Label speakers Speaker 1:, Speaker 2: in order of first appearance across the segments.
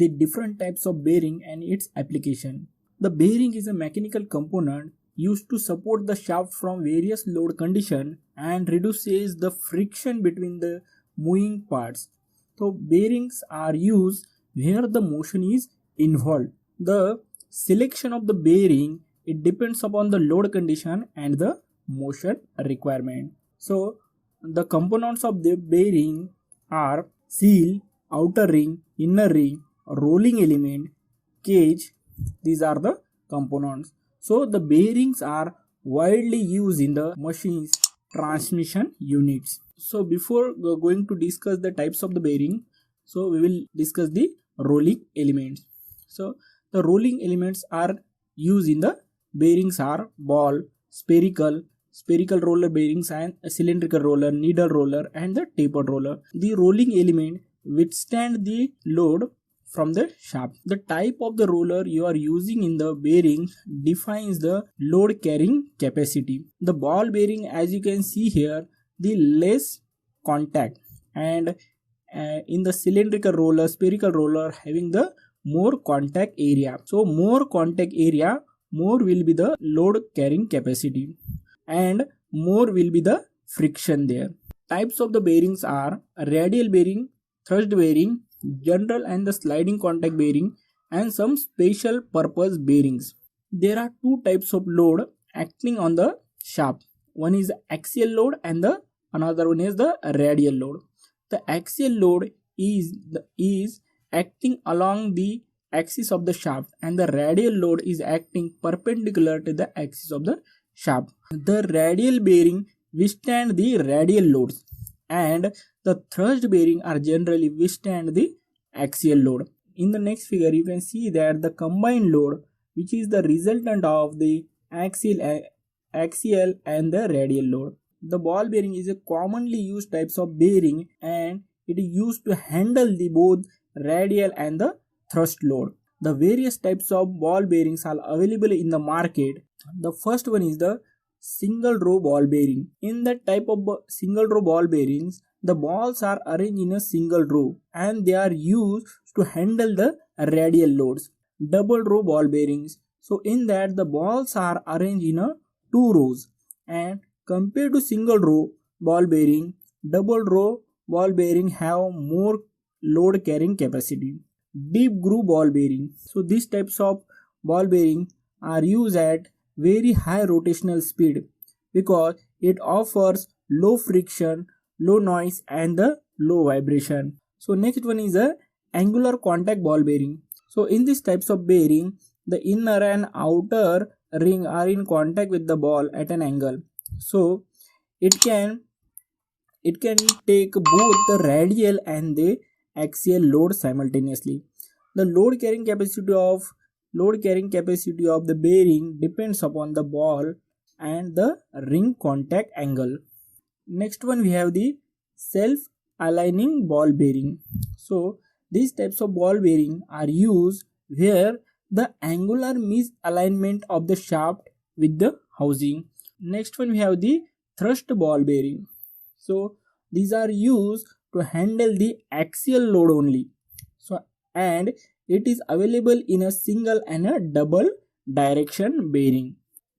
Speaker 1: the different types of bearing and its application. The bearing is a mechanical component used to support the shaft from various load conditions and reduces the friction between the moving parts. So bearings are used where the motion is involved. The selection of the bearing, it depends upon the load condition and the motion requirement. So the components of the bearing are seal, outer ring, inner ring, rolling element, cage. These are the components. So the bearings are widely used in the machines transmission units. So before going to discuss the types of the bearing, so we will discuss the rolling elements. So the rolling elements are used in the bearings are ball, spherical roller bearings, and a cylindrical roller, needle roller, and the tapered roller. The rolling element withstand the load from the shaft. The type of the roller you are using in the bearing defines the load carrying capacity. The ball bearing, as you can see here, the less contact, and in the cylindrical roller, spherical roller having the more contact area. So more contact area, more will be the load carrying capacity and more will be the friction there. Types of the bearings are radial bearing, thrust bearing, general and the sliding contact bearing, and some special purpose bearings. There are two types of load acting on the shaft. One is axial load and the another one is the radial load. The axial load is acting along the axis of the shaft, and the radial load is acting perpendicular to the axis of the shaft. The radial bearing withstand the radial loads, and the thrust bearing are generally withstand the axial load. In the next figure you can see that the combined load, which is the resultant of the axial and the radial load. The ball bearing is a commonly used types of bearing, and it is used to handle the both radial and the thrust load. The various types of ball bearings are available in the market. The first one is the single row ball bearing. In that type of single row ball bearings, the balls are arranged in a single row and they are used to handle the radial loads. Double row ball bearings. So in that the balls are arranged in a two rows, and compared to single row ball bearing, double row ball bearing have more load carrying capacity. Deep groove ball bearing. So these types of ball bearing are used at very high rotational speed because it offers low friction, low noise, and the low vibration. So next one is a angular contact ball bearing. So in these types of bearing, the inner and outer ring are in contact with the ball at an angle. So it can take both the radial and the axial load simultaneously. The load carrying capacity of the bearing depends upon the ball and the ring contact angle. Next one we have the self-aligning ball bearing. So these types of ball bearing are used where the angular misalignment of the shaft with the housing. Next one we have the thrust ball bearing. So these are used to handle the axial load only. So and it is available in a single and a double direction bearing.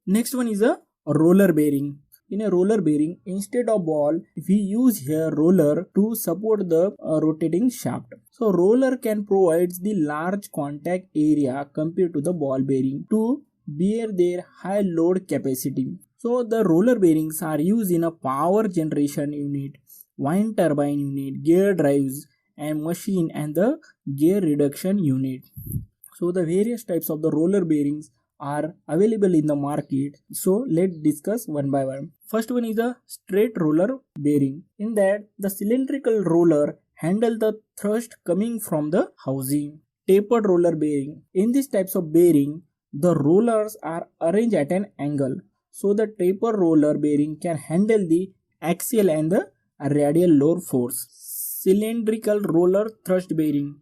Speaker 1: Next one is a roller bearing. In a roller bearing, instead of ball, we use here roller to support the rotating shaft. So roller can provide the large contact area compared to the ball bearing to bear their high load capacity. So the roller bearings are used in a power generation unit, wind turbine unit, gear drives and machine, and the gear reduction unit. So the various types of the roller bearings are available in the market. So let's discuss one by one. First one is a straight roller bearing. In that the cylindrical roller handle the thrust coming from the housing. Tapered roller bearing. In these types of bearing, the rollers are arranged at an angle. So the tapered roller bearing can handle the axial and the radial load force. Cylindrical roller thrust bearing.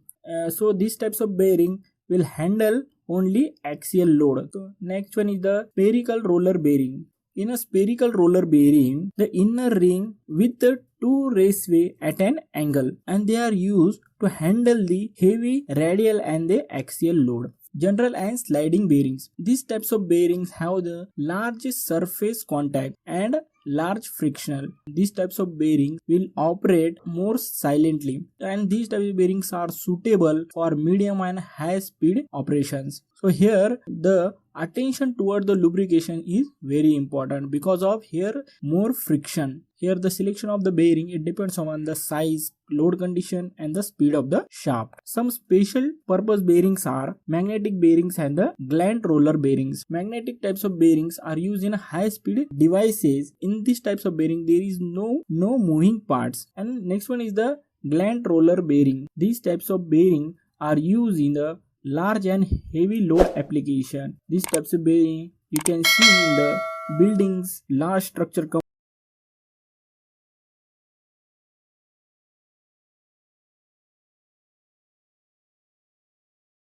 Speaker 1: So these types of bearing will handle only axial load. So next one is the spherical roller bearing. In a spherical roller bearing, the inner ring with the two raceway at an angle, and they are used to handle the heavy radial and the axial load. General and sliding bearings. These types of bearings have the largest surface contact and large frictional. These types of bearings will operate more silently, and these types of bearings are suitable for medium and high speed operations. So here the attention toward the lubrication is very important because of here more friction. Here the selection of the bearing, it depends on the size, load condition and the speed of the shaft. Some special purpose bearings are magnetic bearings and the gland roller bearings. Magnetic types of bearings are used in high speed devices. In these types of bearing there is no moving parts. And next one is the gland roller bearing. These types of bearing are used in the large and heavy load application. These types of bearing you can see in the buildings, large structure